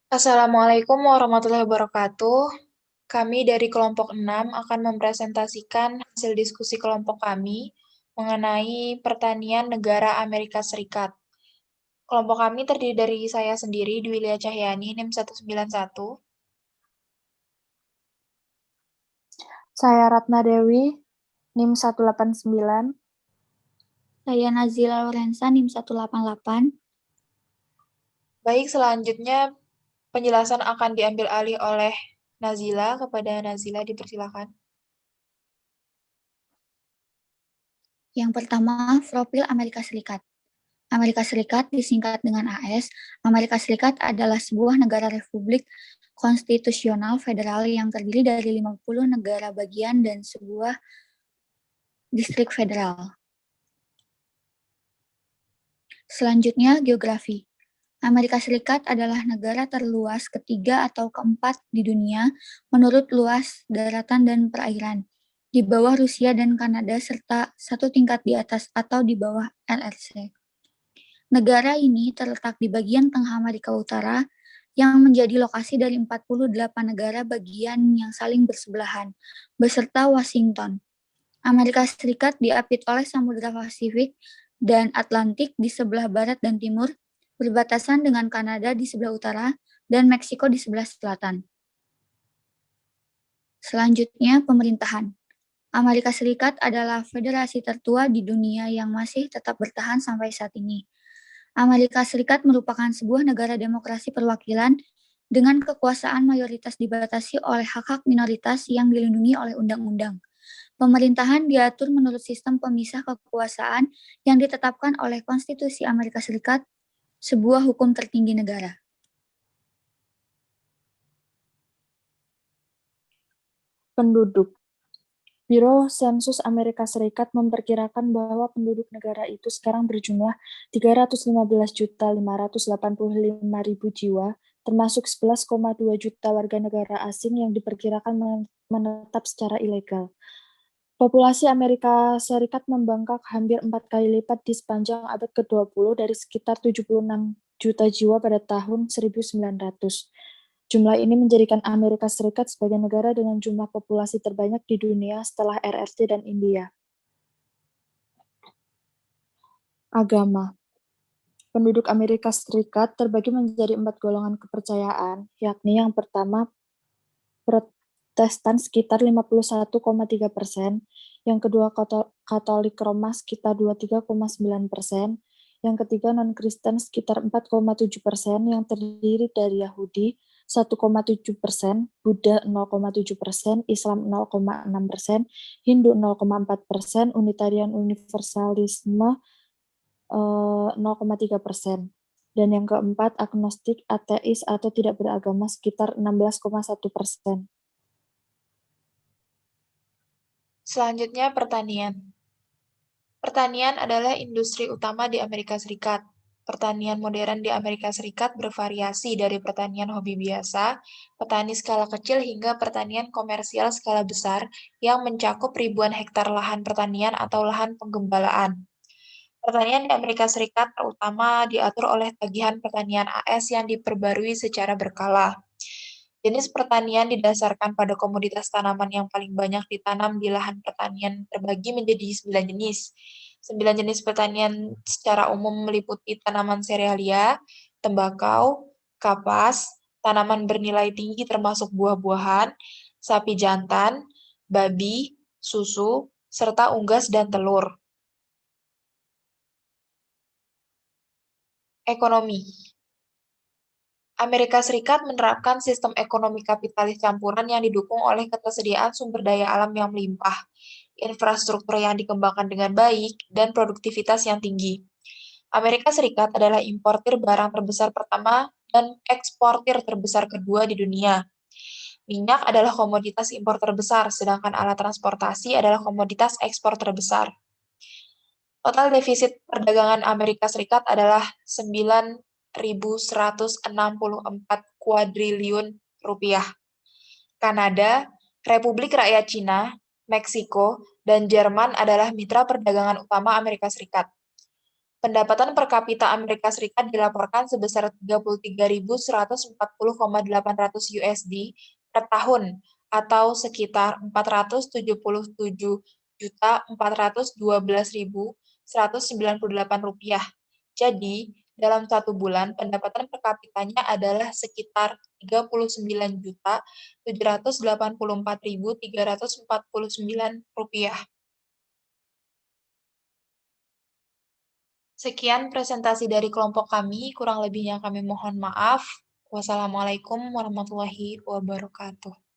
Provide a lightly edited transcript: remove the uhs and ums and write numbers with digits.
Assalamualaikum warahmatullahi wabarakatuh. Kami dari kelompok 6 akan mempresentasikan hasil diskusi kelompok kami mengenai pertanian negara Amerika Serikat. Kelompok kami terdiri dari saya sendiri, Dwilia Cahyani, NIM 191. Saya Ratna Dewi, NIM 189. Saya Nazila Lorenza, NIM 188. Baik, selanjutnya penjelasan akan diambil alih oleh Nazila. Kepada Nazila dipersilakan. Yang pertama, profil Amerika Serikat. Amerika Serikat disingkat dengan AS. Amerika Serikat adalah sebuah negara republik konstitusional federal yang terdiri dari 50 negara bagian dan sebuah distrik federal. Selanjutnya, geografi. Amerika Serikat adalah negara terluas ketiga atau keempat di dunia menurut luas daratan dan perairan, di bawah Rusia dan Kanada serta satu tingkat di atas atau di bawah RRC. Negara ini terletak di bagian tengah Amerika Utara yang menjadi lokasi dari 48 negara bagian yang saling bersebelahan, beserta Washington. Amerika Serikat diapit oleh Samudra Pasifik dan Atlantik di sebelah barat dan timur, berbatasan dengan Kanada di sebelah utara dan Meksiko di sebelah selatan. Selanjutnya, pemerintahan. Amerika Serikat adalah federasi tertua di dunia yang masih tetap bertahan sampai saat ini. Amerika Serikat merupakan sebuah negara demokrasi perwakilan dengan kekuasaan mayoritas dibatasi oleh hak-hak minoritas yang dilindungi oleh undang-undang. Pemerintahan diatur menurut sistem pemisah kekuasaan yang ditetapkan oleh Konstitusi Amerika Serikat, sebuah hukum tertinggi negara. Penduduk. Biro Sensus Amerika Serikat memperkirakan bahwa penduduk negara itu sekarang berjumlah 315.585.000 jiwa, termasuk 11,2 juta warga negara asing yang diperkirakan menetap secara ilegal. Populasi Amerika Serikat membengkak hampir 4 kali lipat di sepanjang abad ke-20 dari sekitar 76 juta jiwa pada tahun 1900. Jumlah ini menjadikan Amerika Serikat sebagai negara dengan jumlah populasi terbanyak di dunia setelah RRC dan India. Agama. Penduduk Amerika Serikat terbagi menjadi 4 golongan kepercayaan, yakni yang pertama, Protestan sekitar 51,3%, yang kedua Katolik Roma sekitar 23,9%, yang ketiga non-Kristen sekitar 4,7%, yang terdiri dari Yahudi 1,7%, Buddha 0,7%, Islam 0,6%, Hindu 0,4%, Unitarian Universalisme 0,3%. Dan yang keempat, agnostik, ateis, atau tidak beragama sekitar 16,1%. Selanjutnya, pertanian. Pertanian adalah industri utama di Amerika Serikat. Pertanian modern di Amerika Serikat bervariasi dari pertanian hobi biasa, petani skala kecil hingga pertanian komersial skala besar yang mencakup ribuan hektar lahan pertanian atau lahan penggembalaan. Pertanian di Amerika Serikat terutama diatur oleh tagihan pertanian AS yang diperbarui secara berkala. Jenis pertanian didasarkan pada komoditas tanaman yang paling banyak ditanam di lahan pertanian terbagi menjadi 9 jenis. 9 jenis pertanian secara umum meliputi tanaman serealia, tembakau, kapas, tanaman bernilai tinggi termasuk buah-buahan, sapi jantan, babi, susu, serta unggas dan telur. Ekonomi. Amerika Serikat menerapkan sistem ekonomi kapitalis campuran yang didukung oleh ketersediaan sumber daya alam yang melimpah, infrastruktur yang dikembangkan dengan baik, dan produktivitas yang tinggi. Amerika Serikat adalah importir barang terbesar pertama dan eksportir terbesar kedua di dunia. Minyak adalah komoditas impor terbesar, sedangkan alat transportasi adalah komoditas ekspor terbesar. Total defisit perdagangan Amerika Serikat adalah 9.164 kuadriliun rupiah. Kanada, Republik Rakyat Cina, Meksiko, dan Jerman adalah mitra perdagangan utama Amerika Serikat. Pendapatan per kapita Amerika Serikat dilaporkan sebesar 33.140,800 USD per tahun atau sekitar 477.412.198 rupiah. Jadi, dalam satu bulan, pendapatan per kapitanya adalah sekitar 39.784.349 rupiah. Sekian presentasi dari kelompok kami, kurang lebihnya kami mohon maaf. Wassalamualaikum warahmatullahi wabarakatuh.